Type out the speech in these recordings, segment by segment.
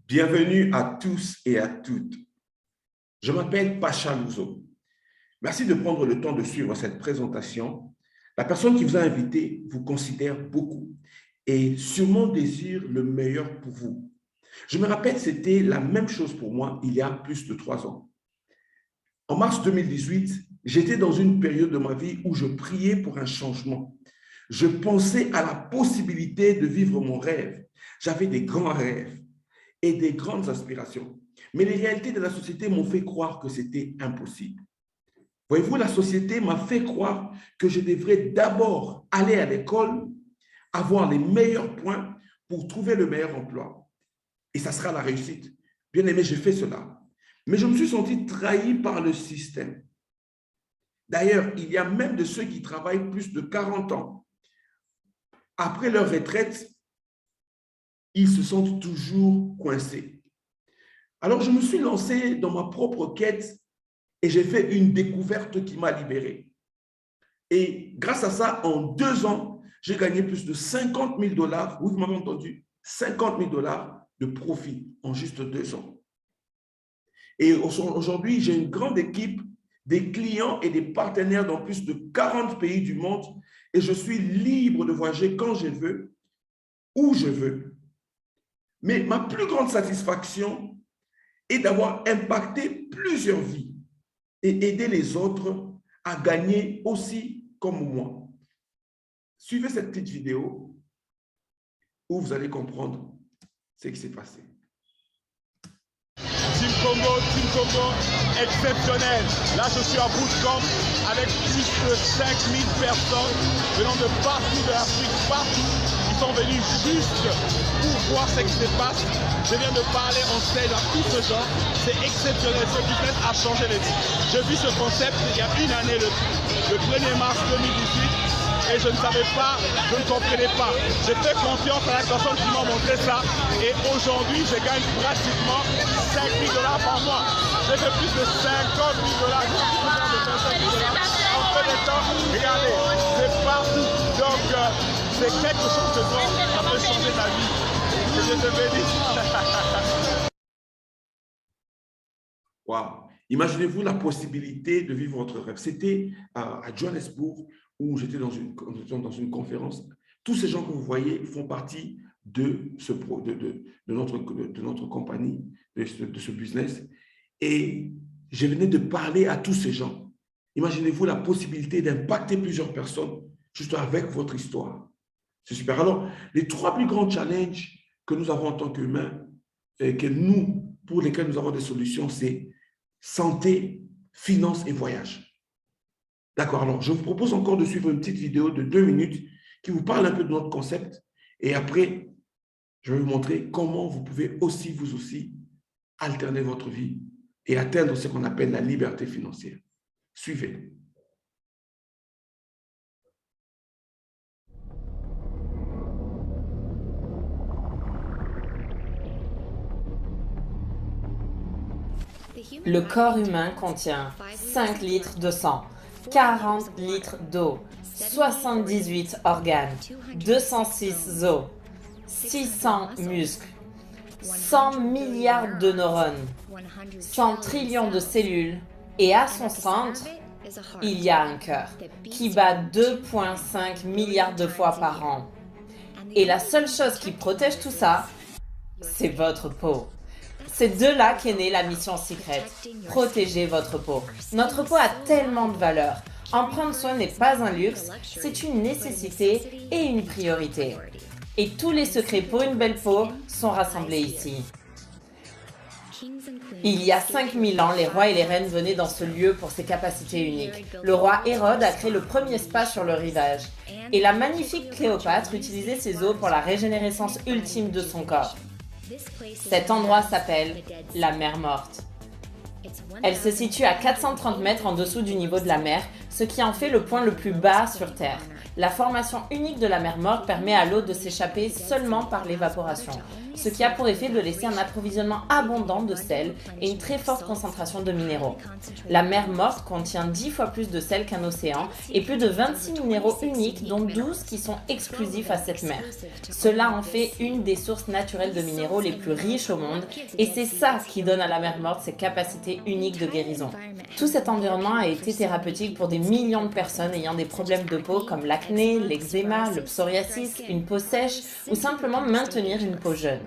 Bienvenue à tous et à toutes. Je m'appelle Pacha Louzo. Merci de prendre le temps de suivre cette présentation. La personne qui vous a invité vous considère beaucoup et sûrement désire le meilleur pour vous. Je me rappelle, c'était la même chose pour moi il y a plus de 3 ans. En mars 2018, j'étais dans une période de ma vie où je priais pour un changement. Je pensais à la possibilité de vivre mon rêve. J'avais des grands rêves et des grandes aspirations. Mais les réalités de la société m'ont fait croire que c'était impossible. Voyez-vous, la société m'a fait croire que je devrais d'abord aller à l'école, avoir les meilleurs points pour trouver le meilleur emploi. Et ça sera la réussite. Bien aimé, j'ai fait cela. Mais je me suis senti trahi par le système. D'ailleurs, il y a même de ceux qui travaillent plus de 40 ans. Après leur retraite, ils se sentent toujours coincés. Alors, je me suis lancé dans ma propre quête et j'ai fait une découverte qui m'a libéré. Et grâce à ça, en 2 ans, j'ai gagné plus de 50 000 $. Oui, vous m'avez entendu, 50 000 $ de profit en juste 2 ans. Et aujourd'hui, j'ai une grande équipe, des clients et des partenaires dans plus de 40 pays du monde et je suis libre de voyager quand je veux, où je veux. Mais ma plus grande satisfaction est d'avoir impacté plusieurs vies et aider les autres à gagner aussi comme moi. Suivez cette petite vidéo où vous allez comprendre ce qui s'est passé. Team Congo, exceptionnel. Là, je suis à Bootcamp avec plus de 5000 personnes venant de partout de l'Afrique, partout. Ils sont venus juste pour voir ce qui se passe. Je viens de parler en stage à tous ces gens. C'est exceptionnel. Ce business a changé les vies. J'ai vu ce concept il y a une année, le 1er mars 2018. Et je ne savais pas, je ne comprenais pas. J'ai fait confiance à la personne qui m'a montré ça. Et aujourd'hui, je gagne pratiquement 5 000 $ par mois. J'ai fait plus de 50 000 $. En peu de temps, regardez, c'est partout. Donc, c'est quelque chose de bon. Ça peut changer ta vie. Que je te bénisse. Wow. Imaginez-vous la possibilité de vivre votre rêve. C'était à Johannesburg où j'étais dans une conférence. Tous ces gens que vous voyez font partie de notre compagnie, de ce business. Et je venais de parler à tous ces gens. Imaginez-vous la possibilité d'impacter plusieurs personnes juste avec votre histoire. C'est super. Alors, les 3 plus grands challenges que nous avons en tant qu'humains, pour lesquels nous avons des solutions, c'est santé, finances et voyage. D'accord, alors je vous propose encore de suivre une petite vidéo de 2 minutes qui vous parle un peu de notre concept et après, je vais vous montrer comment vous pouvez aussi, vous aussi, alterner votre vie et atteindre ce qu'on appelle la liberté financière. Suivez. Le corps humain contient 5 litres de sang, 40 litres d'eau, 78 organes, 206 os, 600 muscles, 100 milliards de neurones, 100 trillions de cellules et à son centre, il y a un cœur qui bat 2,5 milliards de fois par an. Et la seule chose qui protège tout ça, c'est votre peau. C'est de là qu'est née la mission Secret, protéger votre peau. Notre peau a tellement de valeur. En prendre soin n'est pas un luxe, c'est une nécessité et une priorité. Et tous les secrets pour une belle peau sont rassemblés ici. Il y a 5000 ans, les rois et les reines venaient dans ce lieu pour ses capacités uniques. Le roi Hérode a créé le premier spa sur le rivage. Et la magnifique Cléopâtre utilisait ses os pour la régénérescence ultime de son corps. Cet endroit s'appelle la mer Morte. Elle se situe à 430 mètres en dessous du niveau de la mer, ce qui en fait le point le plus bas sur Terre. La formation unique de la mer Morte permet à l'eau de s'échapper seulement par l'évaporation, ce qui a pour effet de laisser un approvisionnement abondant de sel et une très forte concentration de minéraux. La mer Morte contient 10 fois plus de sel qu'un océan et plus de 26 minéraux uniques, dont 12 qui sont exclusifs à cette mer. Cela en fait une des sources naturelles de minéraux les plus riches au monde et c'est ça qui donne à la mer Morte ses capacités uniques de guérison. Tout cet environnement a été thérapeutique pour des millions de personnes ayant des problèmes de peau comme l'acné, l'eczéma, le psoriasis, une peau sèche ou simplement maintenir une peau jeune.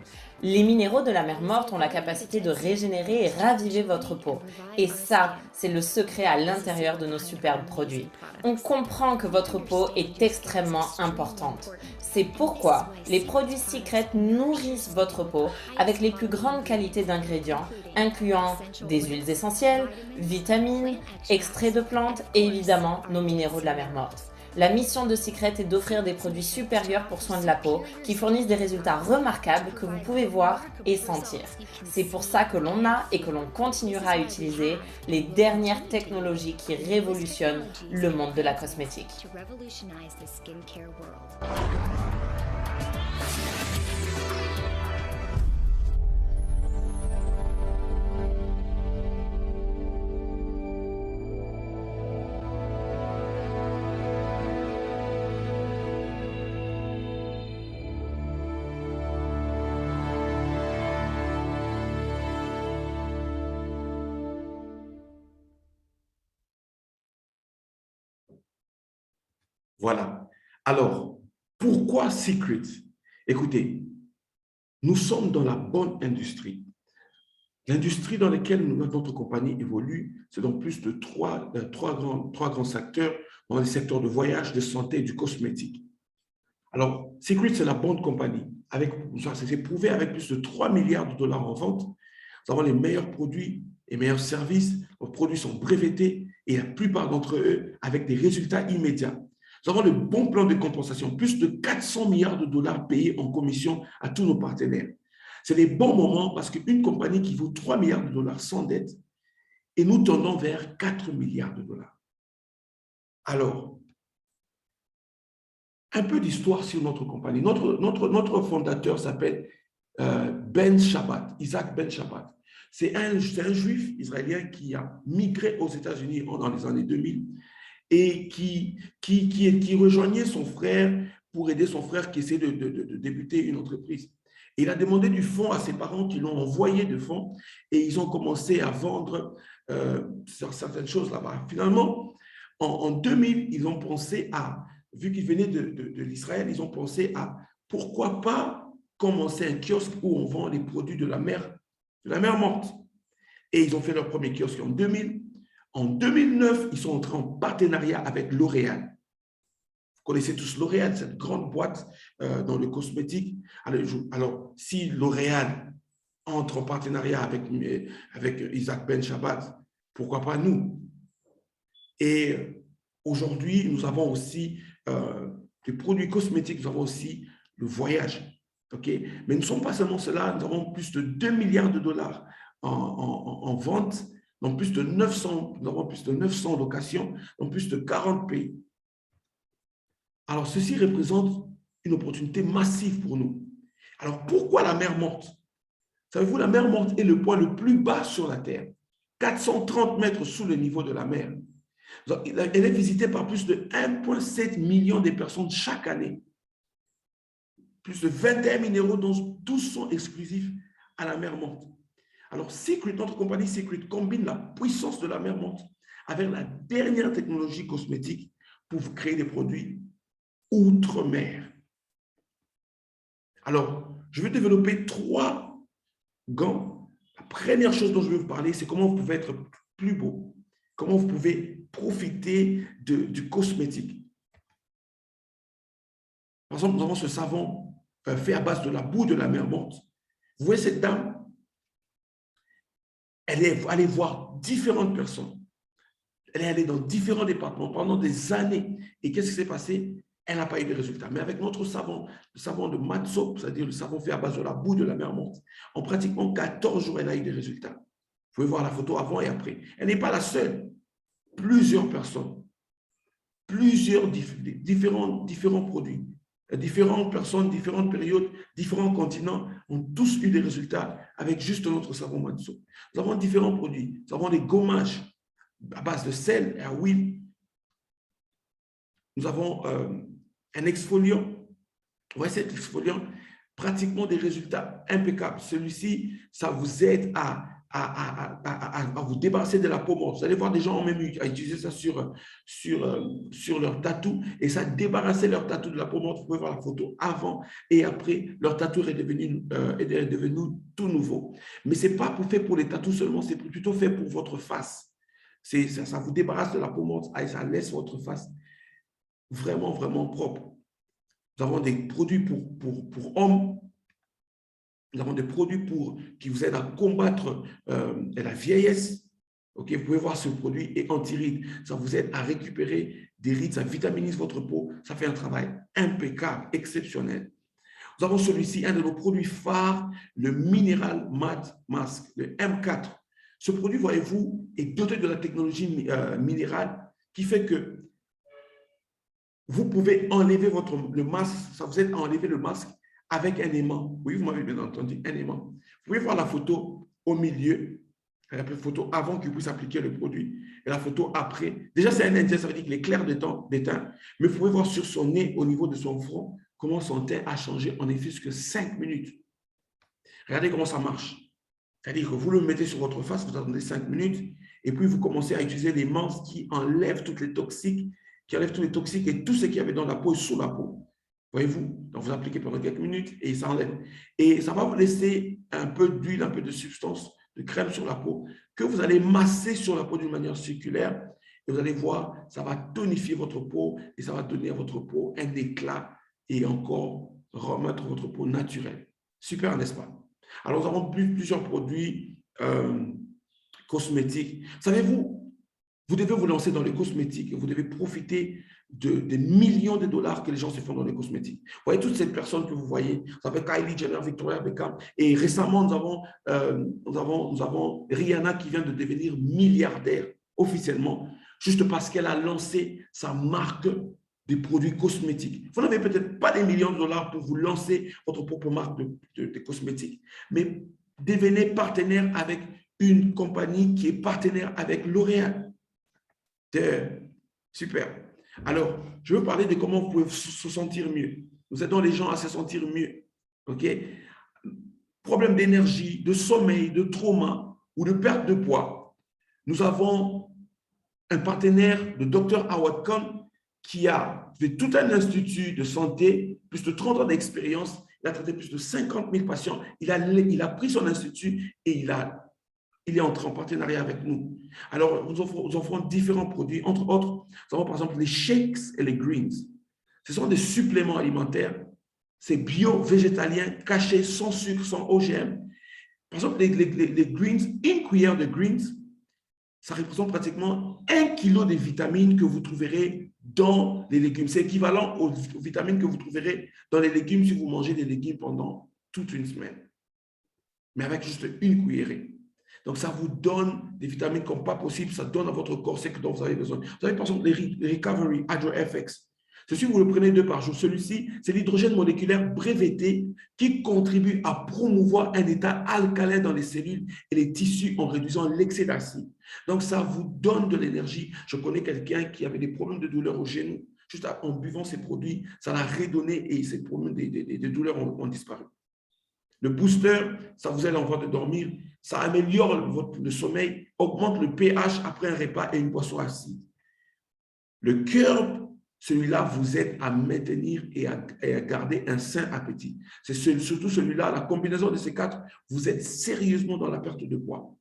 Les minéraux de la mer Morte ont la capacité de régénérer et raviver votre peau. Et ça, c'est le secret à l'intérieur de nos superbes produits. On comprend que votre peau est extrêmement importante. C'est pourquoi les produits Secret nourrissent votre peau avec les plus grandes qualités d'ingrédients, incluant des huiles essentielles, vitamines, extraits de plantes et évidemment nos minéraux de la mer Morte. La mission de Secret est d'offrir des produits supérieurs pour soins de la peau qui fournissent des résultats remarquables que vous pouvez voir et sentir. C'est pour ça que l'on a et que l'on continuera à utiliser les dernières technologies qui révolutionnent le monde de la cosmétique. Voilà. Alors, pourquoi Secret? Écoutez, nous sommes dans la bonne industrie. L'industrie dans laquelle notre compagnie évolue, c'est dans plus de trois grands secteurs, dans les secteurs de voyage, de santé et du cosmétique. Alors, Secret, c'est la bonne compagnie. C'est prouvé avec plus de 3 milliards de dollars en vente. Nous avons les meilleurs produits et meilleurs services. Nos produits sont brevetés et la plupart d'entre eux avec des résultats immédiats. Nous avons le bon plan de compensation, plus de 400 milliards de dollars payés en commission à tous nos partenaires. C'est les bons moments parce qu'une compagnie qui vaut 3 milliards de dollars sans dette et nous tendons vers 4 milliards de dollars. Alors, un peu d'histoire sur notre compagnie. Notre fondateur s'appelle Ben Shabbat, Isaac Ben Shabbat. C'est un juif israélien qui a migré aux États-Unis dans les années 2000 et qui rejoignait son frère pour aider son frère qui essayait de débuter une entreprise. Et il a demandé du fonds à ses parents qui l'ont envoyé de fonds et ils ont commencé à vendre certaines choses là-bas. Finalement, en 2000, ils ont pensé à, vu qu'ils venaient de l'Israël, ils ont pensé à pourquoi pas commencer un kiosque où on vend les produits de la mer Morte. Et ils ont fait leur premier kiosque en 2000. En 2009, ils sont entrés en partenariat avec L'Oréal. Vous connaissez tous L'Oréal, cette grande boîte dans le cosmétique. Alors, si L'Oréal entre en partenariat avec Isaac Ben Shabbat, pourquoi pas nous? Et aujourd'hui, nous avons aussi des produits cosmétiques, nous avons aussi le voyage. Okay? Mais nous ne sommes pas seulement cela, nous avons plus de 2 milliards de dollars en vente, dans plus de 900, nous avons plus de 900 locations, dans plus de 40 pays. Alors, ceci représente une opportunité massive pour nous. Alors, pourquoi la mer Morte? Savez-vous, la mer Morte est le point le plus bas sur la Terre, 430 mètres sous le niveau de la mer. Elle est visitée par plus de 1,7 million de personnes chaque année. Plus de 21 minéraux dont tous sont exclusifs à la mer Morte. Alors, Secret, notre compagnie Secret combine la puissance de la mer Morte avec la dernière technologie cosmétique pour créer des produits outre-mer. Alors, je vais développer 3 gants. La première chose dont je vais vous parler, c'est comment vous pouvez être plus beau, comment vous pouvez profiter du cosmétique. Par exemple, nous avons ce savon fait à base de la boue de la mer Morte. Vous voyez cette dame? Elle est allée voir différentes personnes. Elle est allée dans différents départements pendant des années. Et qu'est-ce qui s'est passé? Elle n'a pas eu de résultats. Mais avec notre savon, le savon de Matsop, c'est-à-dire le savon fait à base de la boue de la mer Morte, en pratiquement 14 jours, elle a eu des résultats. Vous pouvez voir la photo avant et après. Elle n'est pas la seule. Plusieurs personnes. plusieurs différents produits. Différentes personnes, différentes périodes, différents continents ont tous eu des résultats avec juste notre savon Manso. Nous avons différents produits. Nous avons des gommages à base de sel et à huile. Nous avons un exfoliant. Voyez cet exfoliant, pratiquement des résultats impeccables. Celui-ci, ça vous aide à vous débarrasser de la peau morte. Vous allez voir des gens ont même utilisé ça sur leur tatou et ça débarrassait leur tatou de la peau morte. Vous pouvez voir la photo avant et après. Leur tatou est devenu tout nouveau. Mais ce n'est pas fait pour les tatous seulement, c'est plutôt fait pour votre face. Ça vous débarrasse de la peau morte et ça laisse votre face vraiment, vraiment propre. Nous avons des produits pour hommes. Nous avons des produits qui vous aident à combattre la vieillesse. Okay, vous pouvez voir ce produit est anti-rides. Ça vous aide à récupérer des rides, ça vitaminise votre peau. Ça fait un travail impeccable, exceptionnel. Nous avons celui-ci, un de nos produits phares, le Mineral Matte Mask, le M4. Ce produit, voyez-vous, est doté de la technologie minérale qui fait que vous pouvez enlever le masque, ça vous aide à enlever le masque avec un aimant. Oui, vous m'avez bien entendu, un aimant. Vous pouvez voir la photo au milieu, la photo avant qu'il puisse appliquer le produit et la photo après. Déjà, c'est un indien, ça veut dire qu'il est clair d'éteint, mais vous pouvez voir sur son nez, au niveau de son front, comment son teint a changé en effet que 5 minutes. Regardez comment ça marche. C'est-à-dire que vous le mettez sur votre face, vous attendez 5 minutes et puis vous commencez à utiliser les masques qui enlèvent toutes les toxiques, et tout ce qu'il y avait dans la peau sous la peau. Voyez-vous? Donc, vous appliquez pendant quelques minutes et ça enlève. Et ça va vous laisser un peu d'huile, un peu de substance, de crème sur la peau, que vous allez masser sur la peau d'une manière circulaire. Et vous allez voir, ça va tonifier votre peau et ça va donner à votre peau un éclat et encore remettre votre peau naturelle. Super, n'est-ce pas? Alors, nous avons plusieurs produits cosmétiques. Savez-vous, vous devez vous lancer dans les cosmétiques et vous devez profiter des millions de dollars que les gens se font dans les cosmétiques. Vous voyez toutes ces personnes que vous voyez, vous avez Kylie Jenner, Victoria Beckham, et récemment, nous avons Rihanna qui vient de devenir milliardaire officiellement, juste parce qu'elle a lancé sa marque de produits cosmétiques. Vous n'avez peut-être pas des millions de dollars pour vous lancer votre propre marque de cosmétiques, mais devenez partenaire avec une compagnie qui est partenaire avec L'Oréal. Super. Alors, je veux parler de comment vous pouvez se sentir mieux. Nous aidons les gens à se sentir mieux. OK? Problème d'énergie, de sommeil, de trauma ou de perte de poids. Nous avons un partenaire, le Dr Howard Kahn, qui a fait tout un institut de santé, plus de 30 ans d'expérience. Il a traité plus de 50 000 patients. Il a pris son institut et il est entré en partenariat avec nous. Alors, nous offrons différents produits. Entre autres, nous avons par exemple les shakes et les greens. Ce sont des suppléments alimentaires. C'est bio, végétalien, caché, sans sucre, sans OGM. Par exemple, les greens, une cuillère de greens, ça représente pratiquement 1 kilo de vitamines que vous trouverez dans les légumes. C'est équivalent aux vitamines que vous trouverez dans les légumes si vous mangez des légumes pendant toute une semaine. Mais avec juste une cuillerée. Donc, ça vous donne des vitamines comme pas possible. Ça donne à votre corps ce dont vous avez besoin. Vous avez par exemple les Recovery Hydro FX. Ceci, vous le prenez 2 par jour. Celui-ci, c'est l'hydrogène moléculaire breveté qui contribue à promouvoir un état alcalin dans les cellules et les tissus en réduisant l'excès d'acide. Donc, ça vous donne de l'énergie. Je connais quelqu'un qui avait des problèmes de douleur au genou. Juste en buvant ces produits, ça l'a redonné et ces problèmes de douleur ont disparu. Le booster, ça vous aide en voie de dormir. Ça améliore le sommeil, augmente le pH après un repas et une boisson acide. Le curb, celui-là vous aide à maintenir et à garder un sain appétit. C'est surtout celui-là, la combinaison de ces 4 vous aide sérieusement dans la perte de poids.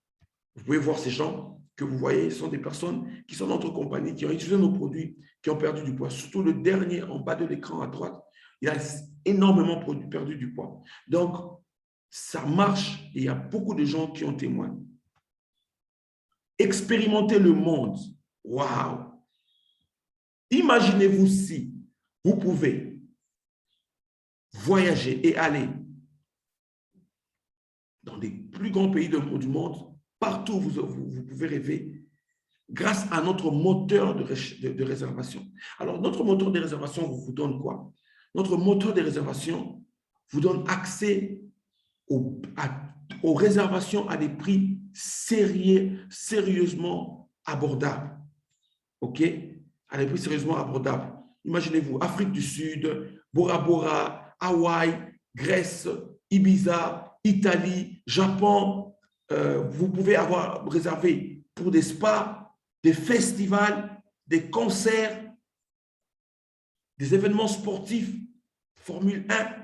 Vous pouvez voir ces gens que vous voyez, ce sont des personnes qui sont dans notre compagnie, qui ont utilisé nos produits, qui ont perdu du poids. Surtout le dernier en bas de l'écran à droite, il a énormément perdu du poids. Donc, ça marche et il y a beaucoup de gens qui en témoignent. Expérimentez le monde. Waouh! Imaginez-vous si vous pouvez voyager et aller dans les plus grands pays du monde, partout où vous pouvez rêver, grâce à notre moteur de réservation. Alors, notre moteur de réservation vous donne quoi? Notre moteur de réservation vous donne accès aux réservations à des prix sérieusement abordables. OK? À des prix sérieusement abordables. Imaginez-vous, Afrique du Sud, Bora Bora, Hawaï, Grèce, Ibiza, Italie, Japon. Vous pouvez avoir réservé pour des spas, des festivals, des concerts, des événements sportifs, Formule 1,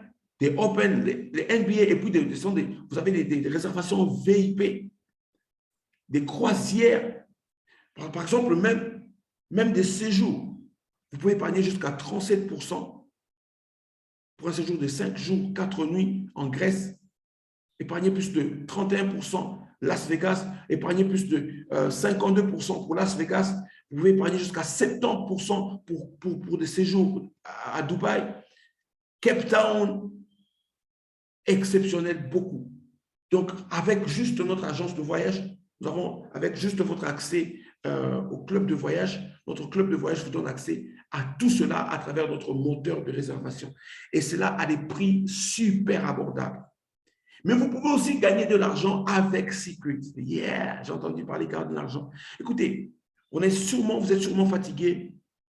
des Open, les NBA, et puis vous avez des réservations VIP, des croisières, par exemple, même des séjours. Vous pouvez épargner jusqu'à 37% pour un séjour de 5 jours, 4 nuits en Grèce, épargner plus de 31%. Las Vegas, épargner plus de 52% pour Las Vegas. Vous pouvez épargner jusqu'à 70% pour des séjours à Dubaï. Cape Town, exceptionnel, beaucoup. Donc, avec juste notre agence de voyage, nous avons, avec juste votre accès au club de voyage, notre club de voyage vous donne accès à tout cela à travers notre moteur de réservation. Et cela à des prix super abordables. Mais vous pouvez aussi gagner de l'argent avec Secret. Yeah, j'ai entendu parler de l'argent. Écoutez, vous êtes sûrement fatigué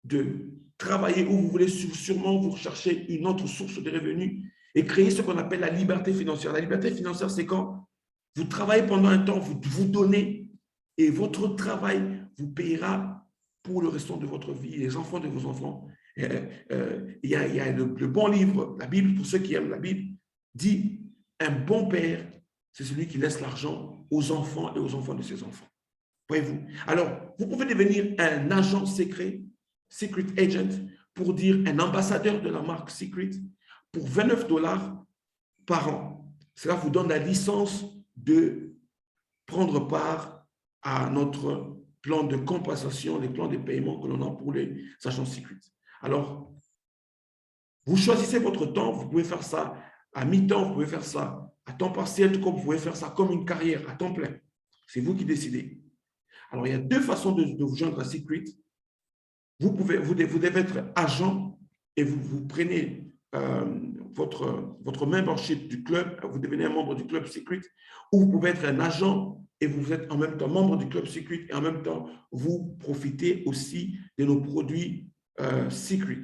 de travailler ou vous voulez sûrement vous rechercher une autre source de revenus et créer ce qu'on appelle la liberté financière. La liberté financière, c'est quand vous travaillez pendant un temps, vous donnez et votre travail vous payera pour le restant de votre vie, les enfants de vos enfants. Il y a le bon livre, la Bible, pour ceux qui aiment la Bible, dit un bon père, c'est celui qui laisse l'argent aux enfants et aux enfants de ses enfants. Voyez-vous? Alors, vous pouvez devenir un agent secret, secret agent, pour dire un ambassadeur de la marque Secret, pour $29 par an. Cela vous donne la licence de prendre part à notre plan de compensation, les plans de paiement que l'on a pour les agents Secret. Alors, vous choisissez votre temps, vous pouvez faire ça à mi-temps, vous pouvez faire ça à temps partiel, tout comme vous pouvez faire ça comme une carrière à temps plein. C'est vous qui décidez. Alors, il y a deux façons de vous joindre à Secret. Vous devez être agent et vous prenez votre membership du club, vous devenez un membre du club Secret, ou vous pouvez être un agent et vous êtes en même temps membre du club Secret et en même temps, vous profitez aussi de nos produits Secret.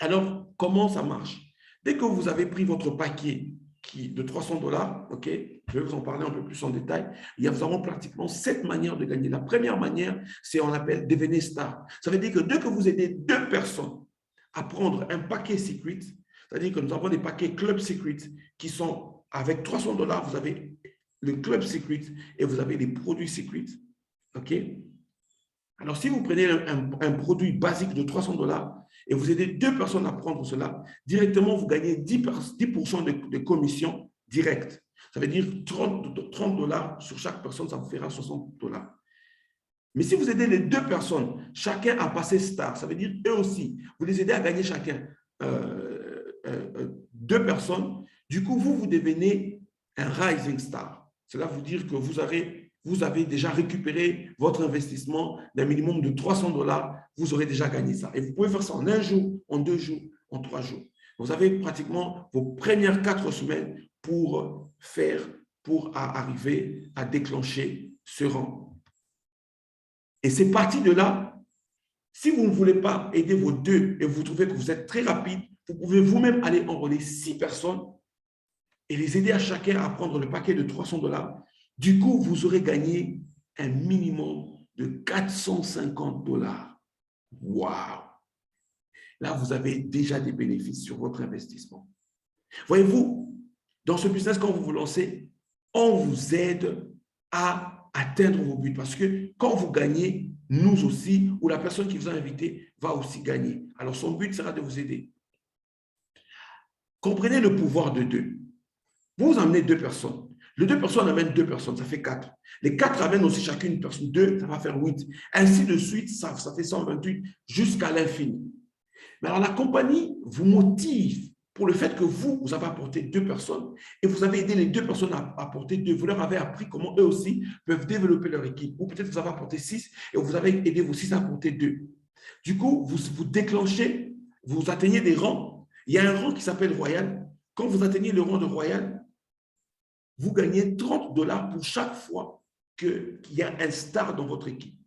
Alors, comment ça marche? Dès que vous avez pris votre paquet de $300, ok, je vais vous en parler un peu plus en détail, nous avons pratiquement 7 manières de gagner. La première manière, c'est on appelle devenir star. Ça veut dire que dès que vous aidez 2 personnes à prendre un paquet Secret, c'est-à-dire que nous avons des paquets Club Secret qui sont avec $300, vous avez le Club Secret et vous avez les produits Secret, ok? Alors, si vous prenez un produit basique de $300 et vous aidez 2 personnes à prendre cela, directement, vous gagnez 10% de commission directe. Ça veut dire $30 sur chaque personne, ça vous fera $60. Mais si vous aidez les 2 personnes, chacun a passé star, ça veut dire eux aussi, vous les aidez à gagner chacun 2 personnes. Du coup, vous devenez un rising star. Cela veut dire que vous avez déjà récupéré votre investissement d'un minimum de $300, vous aurez déjà gagné ça. Et vous pouvez faire ça en 1 jour, en 2 jours, en 3 jours. Vous avez pratiquement vos premières 4 semaines pour arriver à déclencher ce rang. Et c'est parti de là. Si vous ne voulez pas aider vos 2 et vous trouvez que vous êtes très rapide, vous pouvez vous-même aller enrôler 6 personnes et les aider à chacun à prendre le paquet de $300. Du coup, vous aurez gagné un minimum de $450. Waouh! Là, vous avez déjà des bénéfices sur votre investissement. Voyez-vous, dans ce business, quand vous vous lancez, on vous aide à atteindre vos buts. Parce que quand vous gagnez, nous aussi, ou la personne qui vous a invité va aussi gagner. Alors, son but sera de vous aider. Comprenez le pouvoir de 2. Vous emmenez 2 personnes. Les 2 personnes amènent 2 personnes, ça fait 4. Les 4 amènent aussi chacune une personne. 2, ça va faire 8. Ainsi de suite, ça fait 128 jusqu'à l'infini. Mais alors, la compagnie vous motive pour le fait que vous avez apporté 2 personnes et vous avez aidé les 2 personnes à apporter 2. Vous leur avez appris comment eux aussi peuvent développer leur équipe. Ou peut-être vous avez apporté 6 et vous avez aidé vos 6 à apporter 2. Du coup, vous déclenchez, vous atteignez des rangs. Il y a un rang qui s'appelle Royal. Quand vous atteignez le rang de Royal, vous gagnez $30 pour chaque fois qu'il y a un star dans votre équipe.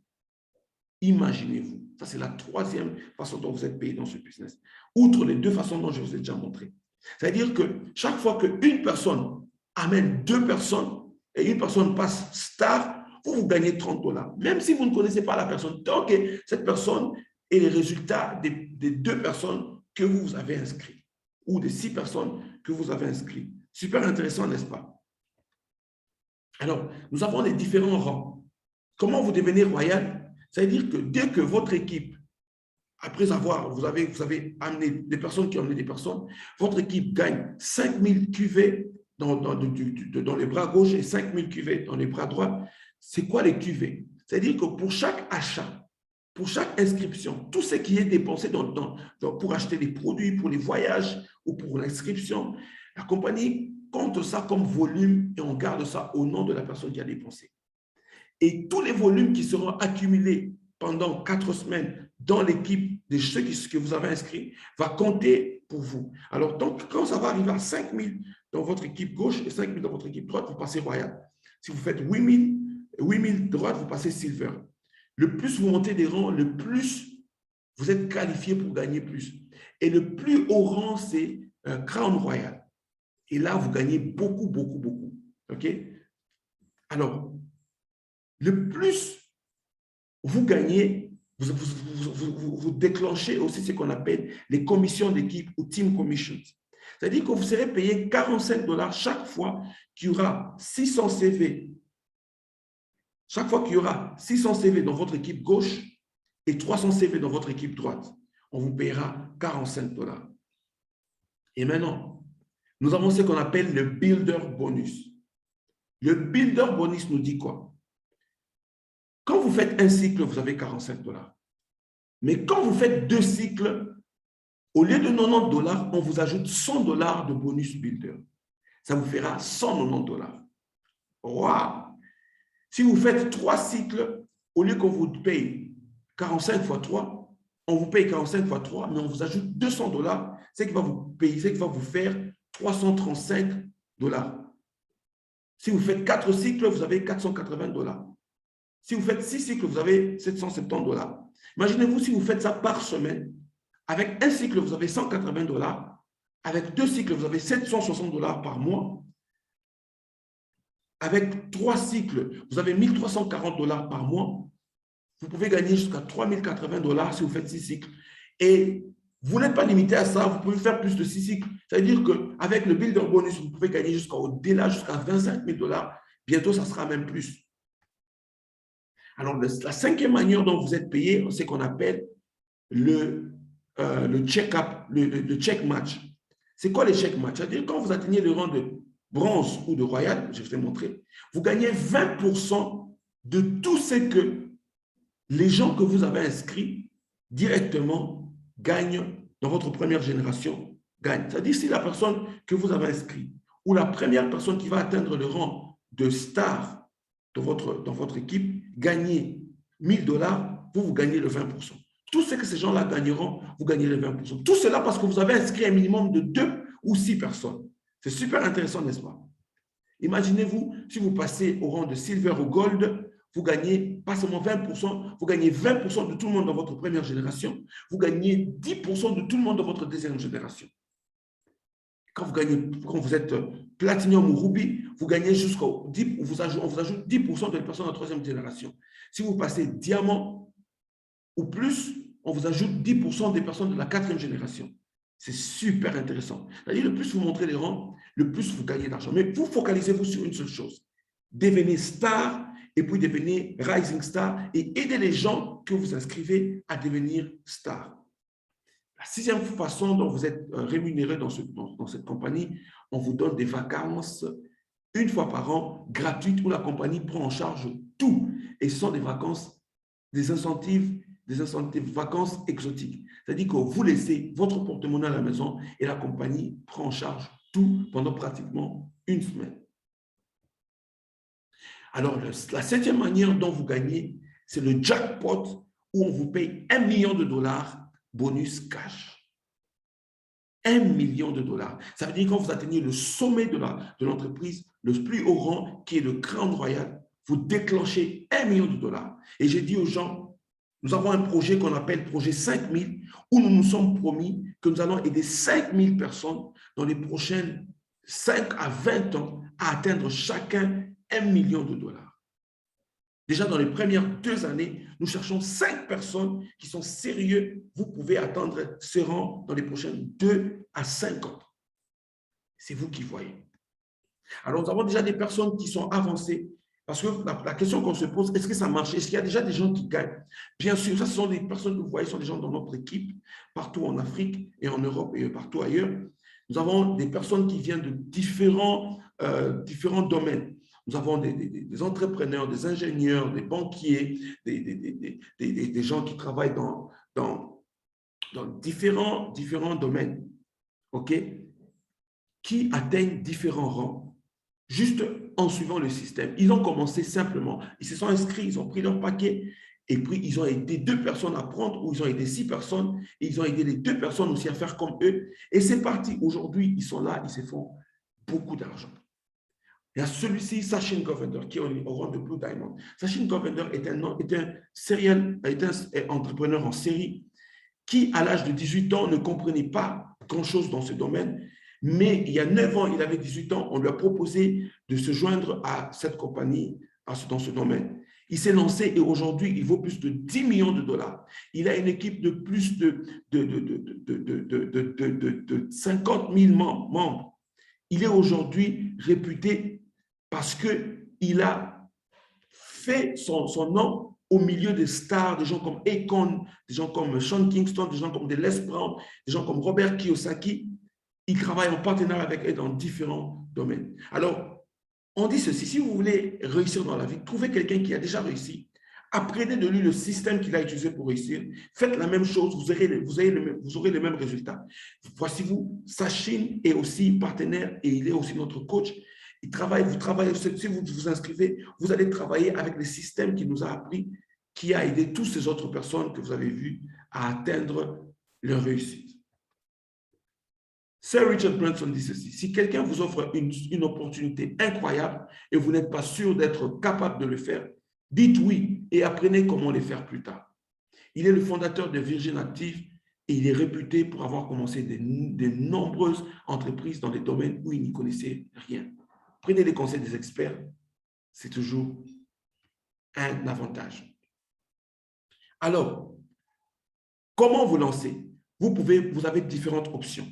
Imaginez-vous. Ça, c'est la 3e façon dont vous êtes payé dans ce business. Outre les 2 façons dont je vous ai déjà montré. C'est-à-dire que chaque fois qu'une personne amène 2 personnes et une personne passe star, vous gagnez $30. Même si vous ne connaissez pas la personne, tant que cette personne est les résultats des 2 personnes que vous avez inscrites ou des 6 personnes que vous avez inscrites. Super intéressant, n'est-ce pas? Alors, nous avons les différents rangs. Comment vous devenez royal? C'est-à-dire que dès que votre équipe, après avoir, vous avez amené des personnes qui ont amené des personnes, votre équipe gagne 5000 QV dans les bras gauche et 5000 QV dans les bras droits. C'est quoi les QV? C'est-à-dire que pour chaque achat, pour chaque inscription, tout ce qui est dépensé pour acheter des produits, pour les voyages ou pour l'inscription, la compagnie compte ça comme volume et on garde ça au nom de la personne qui a dépensé. Et tous les volumes qui seront accumulés pendant 4 semaines dans l'équipe de ceux que vous avez inscrits va compter pour vous. Alors, quand ça va arriver à 5000 dans votre équipe gauche et 5000 dans votre équipe droite, vous passez royal. Si vous faites 8000 droite, vous passez silver. Le plus vous montez des rangs, le plus vous êtes qualifié pour gagner plus. Et le plus haut rang, c'est crown royal. Et là, vous gagnez beaucoup, beaucoup, beaucoup. OK? Alors, le plus vous gagnez, vous déclenchez aussi ce qu'on appelle les commissions d'équipe ou team commissions. C'est-à-dire que vous serez payé $45 chaque fois qu'il y aura 600 CV. Chaque fois qu'il y aura 600 CV dans votre équipe gauche et 300 CV dans votre équipe droite, on vous paiera $45. Et maintenant, nous avons ce qu'on appelle le builder bonus. Le builder bonus nous dit quoi? Quand vous faites un cycle, vous avez $45. Mais quand vous faites 2 cycles, au lieu de $90, on vous ajoute $100 de bonus builder. Ça vous fera $190. Waouh! Si vous faites 3 cycles, au lieu qu'on vous paye 45 fois 3, on vous paye 45 fois 3, mais on vous ajoute $200, c'est qui va vous payer, c'est qui va vous faire $335. Si vous faites 4 cycles, vous avez $480. Si vous faites 6 cycles, vous avez $770. Imaginez-vous si vous faites ça par semaine. Avec un cycle, vous avez $180. Avec 2 cycles, vous avez $760 par mois. Avec 3 cycles, vous avez $1340 par mois. Vous pouvez gagner jusqu'à $3080 si vous faites 6 cycles. Et vous n'êtes pas limité à ça, vous pouvez faire plus de 6 cycles. C'est-à-dire qu'avec le builder bonus, vous pouvez gagner jusqu'au-delà, jusqu'à $25 000. Bientôt, ça sera même plus. Alors, la 5e manière dont vous êtes payé, c'est qu'on appelle le check-up, le check match. C'est quoi les check match? C'est-à-dire quand vous atteignez le rang de bronze ou de royal, je vous ai montré, vous gagnez 20% de tout ce que les gens que vous avez inscrits directement gagnent dans votre première génération. C'est-à-dire si la personne que vous avez inscrite ou la première personne qui va atteindre le rang de star dans votre équipe, gagnez $1000, vous gagnez le 20%. Tout ce que ces gens-là gagneront, vous gagnez le 20%. Tout cela parce que vous avez inscrit un minimum de 2 ou 6 personnes. C'est super intéressant, n'est-ce pas? Imaginez-vous, si vous passez au rang de silver ou gold, vous gagnez pas seulement 20%, vous gagnez 20% de tout le monde dans votre première génération, vous gagnez 10% de tout le monde dans votre deuxième génération. Quand vous êtes platinum ou ruby, vous gagnez jusqu'au 10%, on vous ajoute 10% de personnes de la troisième génération. Si vous passez diamant ou plus, on vous ajoute 10% des personnes de la 4e génération. C'est super intéressant. C'est-à-dire, le plus vous montrez les rangs, le plus vous gagnez d'argent. Mais vous focalisez-vous sur une seule chose. Devenez star et puis devenez rising star et aidez les gens que vous inscrivez à devenir star. La 6e façon dont vous êtes rémunéré dans cette compagnie, on vous donne des vacances une fois par an gratuites où la compagnie prend en charge tout. Et ce sont des vacances, des incentives des incentives vacances exotiques. C'est-à-dire que vous laissez votre porte-monnaie à la maison et la compagnie prend en charge tout pendant pratiquement une semaine. Alors, la 7e manière dont vous gagnez, c'est le jackpot où on vous paye $1 million bonus cash. $1 million. Ça veut dire que quand vous atteignez le sommet de l'entreprise, le plus haut rang, qui est le Crown Royal, vous déclenchez $1 million. Et j'ai dit aux gens, nous avons un projet qu'on appelle projet 5000, où nous nous sommes promis que nous allons aider 5000 personnes dans les prochaines 5 à 20 ans à atteindre chacun $1 million. Déjà, dans les premières 2 années, nous cherchons 5 personnes qui sont sérieux. Vous pouvez atteindre ce rang dans les prochaines 2 à 5 ans. C'est vous qui voyez. Alors, nous avons déjà des personnes qui sont avancées. Parce que la question qu'on se pose, est-ce que ça marche? Est-ce qu'il y a déjà des gens qui gagnent? Bien sûr, ça, ce sont des personnes que vous voyez, ce sont des gens dans notre équipe, partout en Afrique et en Europe et partout ailleurs. Nous avons des personnes qui viennent de différents domaines. Nous avons des entrepreneurs, des ingénieurs, des banquiers, des gens qui travaillent dans différents domaines, OK, qui atteignent différents rangs, juste en suivant le système. Ils ont commencé simplement, ils se sont inscrits, ils ont pris leur paquet, et puis ils ont aidé 2 personnes à prendre, ou ils ont aidé 6 personnes, et ils ont aidé les 2 personnes aussi à faire comme eux, et c'est parti. Aujourd'hui, ils sont là, ils se font beaucoup d'argent. Il y a celui-ci, Sachin Govender, qui est au rang de Blue Diamond. Sachin Govender est un entrepreneur en série qui, à l'âge de 18 ans, ne comprenait pas grand-chose dans ce domaine. Mais il y a 9 ans, il avait 18 ans, on lui a proposé de se joindre à cette compagnie dans ce domaine. Il s'est lancé et aujourd'hui, il vaut plus de $10 millions. Il a une équipe de plus de 50 000 membres. Il est aujourd'hui réputé parce qu'il a fait son nom au milieu des stars, des gens comme Akon, des gens comme Sean Kingston, des gens comme Les Brown, des gens comme Robert Kiyosaki. Il travaille en partenariat avec eux dans différents domaines. Alors, on dit ceci, si vous voulez réussir dans la vie, trouvez quelqu'un qui a déjà réussi, apprenez de lui le système qu'il a utilisé pour réussir, faites la même chose, vous aurez les mêmes résultats. Voici vous, Sachin est aussi partenaire et il est aussi notre coach. Vous travaillez, si vous vous inscrivez, vous allez travailler avec les systèmes qu'il nous a appris, qui a aidé toutes ces autres personnes que vous avez vues à atteindre leur réussite. Sir Richard Branson dit ceci, si quelqu'un vous offre une opportunité incroyable et vous n'êtes pas sûr d'être capable de le faire, dites oui et apprenez comment le faire plus tard. Il est le fondateur de Virgin Active et il est réputé pour avoir commencé de nombreuses entreprises dans des domaines où il n'y connaissait rien. Prenez les conseils des experts, c'est toujours un avantage. Alors, comment vous lancer? Vous avez différentes options.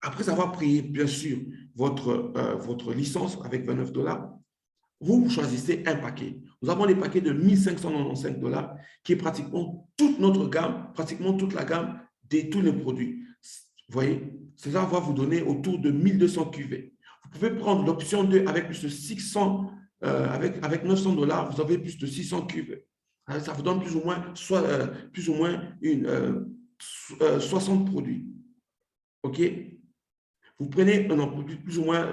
Après avoir payé, bien sûr, votre licence avec $29, vous choisissez un paquet. Nous avons les paquets de $1 595 qui est pratiquement toute notre gamme, pratiquement toute la gamme de tous les produits. Vous voyez, cela va vous donner autour de 1200 QV. Vous pouvez prendre l'option 2 avec plus de 600, avec $900, vous avez plus de 600 QV. Ça vous donne plus ou moins 60 produits. OK? Vous prenez plus ou moins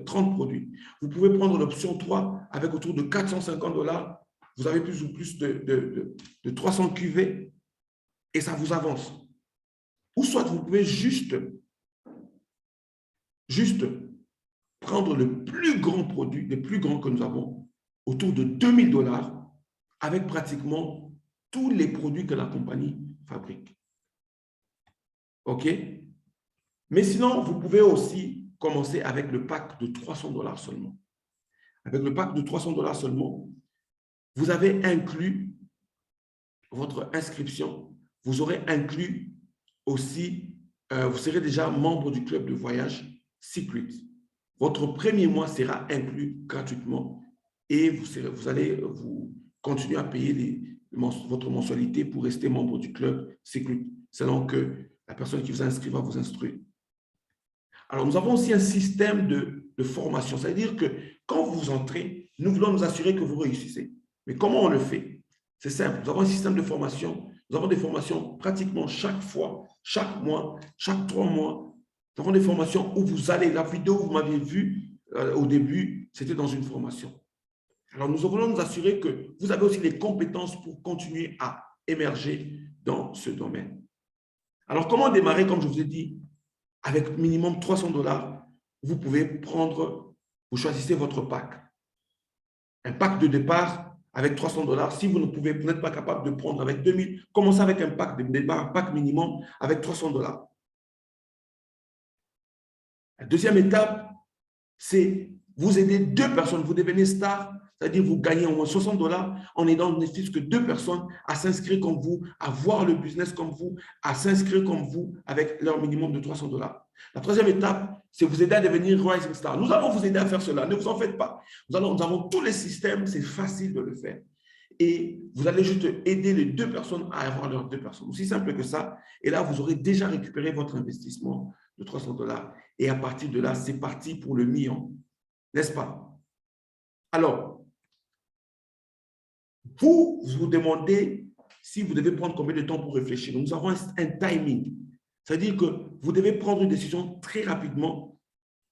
30 produits. Vous pouvez prendre l'option 3 avec autour de $450. Vous avez plus ou plus de 300 QV et ça vous avance. Ou soit vous pouvez juste prendre le plus grand produit, les plus grands que nous avons, autour de $2000 avec pratiquement tous les produits que la compagnie fabrique. OK? Mais sinon, vous pouvez aussi commencer avec le pack de $300 seulement. Avec le pack de $300 seulement, vous avez inclus votre inscription. Vous aurez inclus aussi, vous serez déjà membre du club de voyage Secret. Votre premier mois sera inclus gratuitement et vous allez continuer à payer votre mensualité pour rester membre du club Secret, selon que la personne qui vous inscrit va vous instruire. Alors, nous avons aussi un système de formation. C'est-à-dire que quand vous entrez, nous voulons nous assurer que vous réussissez. Mais comment on le fait? C'est simple. Nous avons un système de formation. Nous avons des formations pratiquement chaque fois, chaque mois, chaque 3 mois. Nous avons des formations où vous allez, la vidéo que vous m'aviez vue au début, c'était dans une formation. Alors, nous voulons nous assurer que vous avez aussi les compétences pour continuer à émerger dans ce domaine. Alors, comment démarrer, comme je vous ai dit, avec minimum 300 $? Vous pouvez prendre, vous choisissez votre pack. Un pack de départ avec 300 $. Si vous n'êtes pas capable de prendre avec 2000, commencez avec un pack de départ, un pack minimum avec 300 $. La deuxième étape, c'est vous aider 2 personnes, vous devenez star, c'est-à-dire vous gagnez au moins 60 $ en aidant ne fût-ce que 2 personnes à s'inscrire comme vous, à voir le business comme vous, à s'inscrire comme vous avec leur minimum de 300 $. La troisième étape, c'est vous aider à devenir Rising Star. Nous allons vous aider à faire cela, ne vous en faites pas. Nous avons tous les systèmes, c'est facile de le faire. Et vous allez juste aider les 2 personnes à avoir leurs 2 personnes. Aussi simple que ça. Et là, vous aurez déjà récupéré votre investissement de 300 $. Et à partir de là, c'est parti pour le million. N'est-ce pas? Alors, vous vous demandez si vous devez prendre combien de temps pour réfléchir. Nous avons un timing. C'est-à-dire que vous devez prendre une décision très rapidement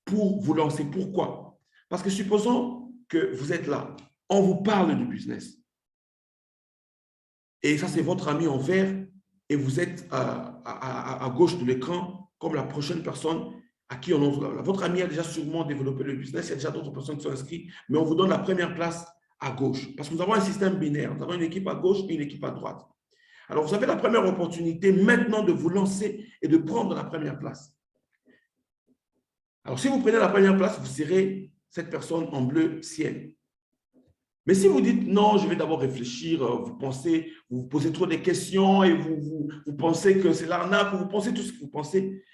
pour vous lancer. Pourquoi? Parce que supposons que vous êtes là, on vous parle du business. Et ça, c'est votre ami en vert et vous êtes à gauche de l'écran comme la prochaine personne à qui on envoie. Votre ami a déjà sûrement développé le business, il y a déjà d'autres personnes qui sont inscrites, mais on vous donne la première place à gauche. Parce que nous avons un système binaire. Nous avons une équipe à gauche et une équipe à droite. Alors, vous avez la première opportunité maintenant de vous lancer et de prendre la première place. Alors, si vous prenez la première place, vous serez cette personne en bleu ciel. Mais si vous dites non, je vais d'abord réfléchir, vous vous posez trop de questions et vous pensez que c'est l'arnaque, vous pensez tout ce que vous pensez,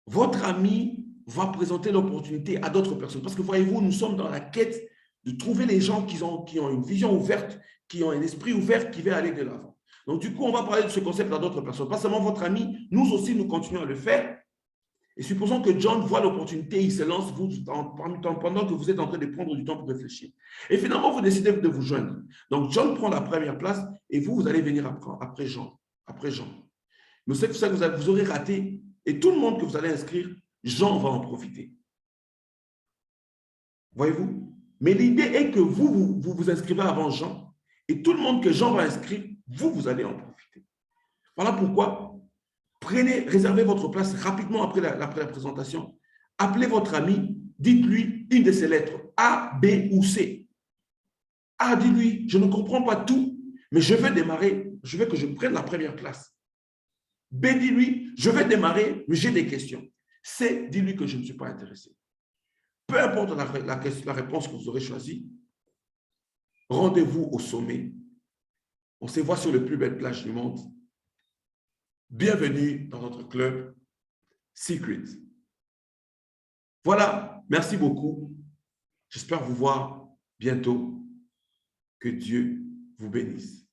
votre ami va présenter l'opportunité à d'autres personnes. Parce que voyez-vous, nous sommes dans la quête de trouver les gens qui ont une vision ouverte, qui ont un esprit ouvert, qui veulent aller de l'avant. Donc, du coup, on va parler de ce concept à d'autres personnes. Pas seulement votre ami, nous aussi, nous continuons à le faire. Et supposons que John voit l'opportunité, il se lance pendant que vous êtes en train de prendre du temps pour réfléchir. Et finalement, vous décidez de vous joindre. Donc, John prend la première place et vous allez venir après Jean. Mais c'est ça que vous aurez raté. Et tout le monde que vous allez inscrire, Jean va en profiter. Voyez-vous? Mais l'idée est que vous inscrivez avant Jean et tout le monde que Jean va inscrire, vous allez en profiter. Voilà pourquoi réservez votre place rapidement après la présentation. Appelez votre ami, dites-lui une de ses lettres, A, B ou C. A, dis-lui, je ne comprends pas tout, mais je veux démarrer, je veux que je prenne la première place. B, dis-lui, je vais démarrer, mais j'ai des questions. C, dis-lui que je ne suis pas intéressé. Peu importe la réponse que vous aurez choisie, rendez-vous au sommet. On se voit sur le plus belle plage du monde. Bienvenue dans notre club Secret. Voilà, merci beaucoup. J'espère vous voir bientôt. Que Dieu vous bénisse.